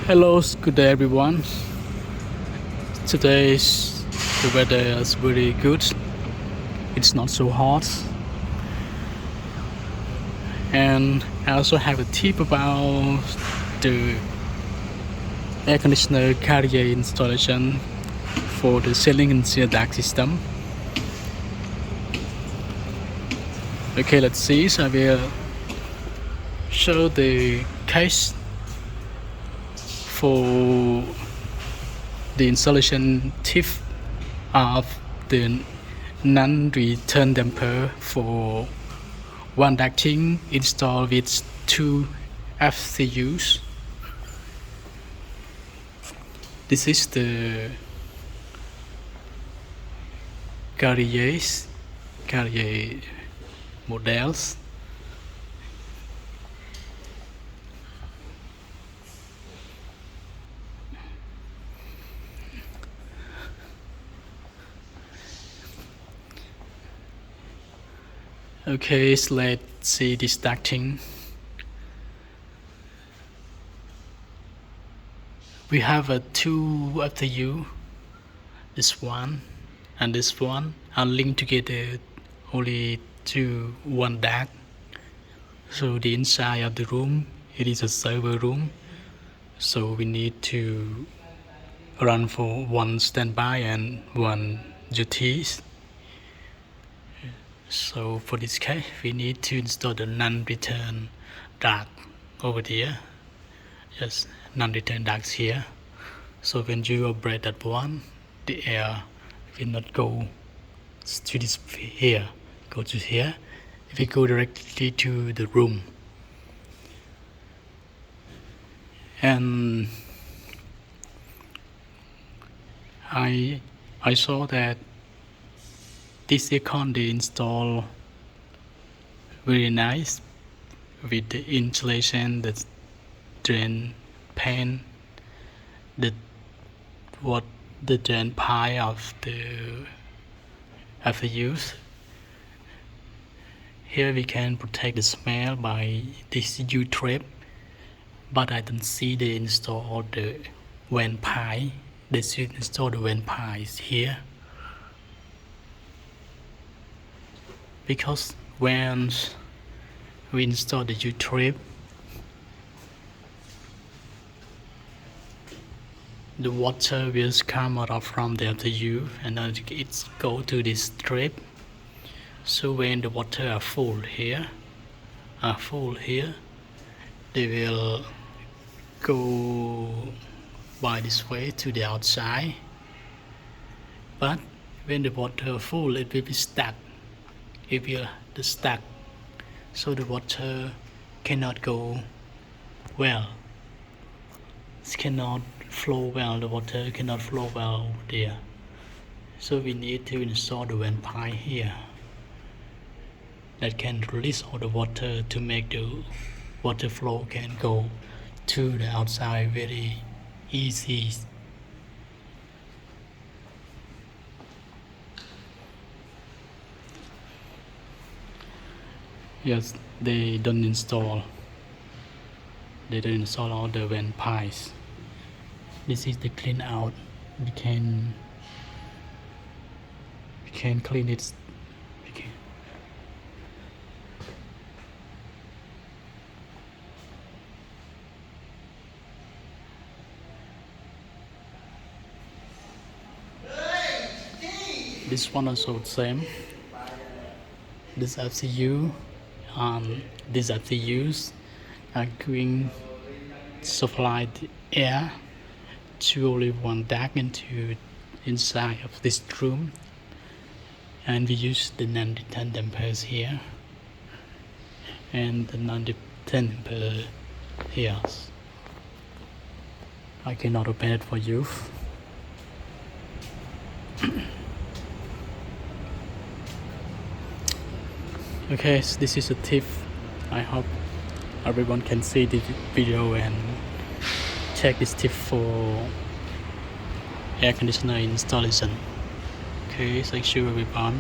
Hello, good day everyone. Today's the weather is very good. It's not so hot. And I also have a tip about the air conditioner carrier installation for the ceiling and ceiling duct system. Okay, let's see. So I will show the case for the installation tip of the non-return damper for one ducting installed with two FCUs. This is the carrier models. Okay, so let's see this ducting. We have a two FCU, this one and this one are linked together only to one duct. So the inside of the room, it is a server room. So we need to run for one standby and one duties. So for this case, we need to install the non-return duct over there. Yes, non-return ducts here. So when you operate that one, the air will not go to this here, go to here. It will go directly to the room. And I saw that this aircon they install very nice with the insulation, the drain pan, the drain pipe of the FCUs. Here we can protect the smell by this U-trap, but I don't see they install the vent pipe. They should install the vent pipes here. Because when we install the U-trap, the water will come out from the FCU and it go to this strip. So when the water are full here, they will go by this way to the outside. But when the water full, it will be stuck. It will be stuck, so the water cannot go well. It cannot flow well. The water cannot flow well there. So we need to install the vent pipe here that can release all the water to make the water flow can go to the outside very easy. Yes, they don't install all the vent pipes. This is the clean out. We can clean it. This one also the same. This FCU these FCUs are going supply the air to only one duct into inside of this room, and we use the non-return dampers here and the non-return damper here. I cannot open it for you. Okay, so this is a tip. I hope everyone can see the video and check this tip for air conditioner installation. Okay, thank you everyone.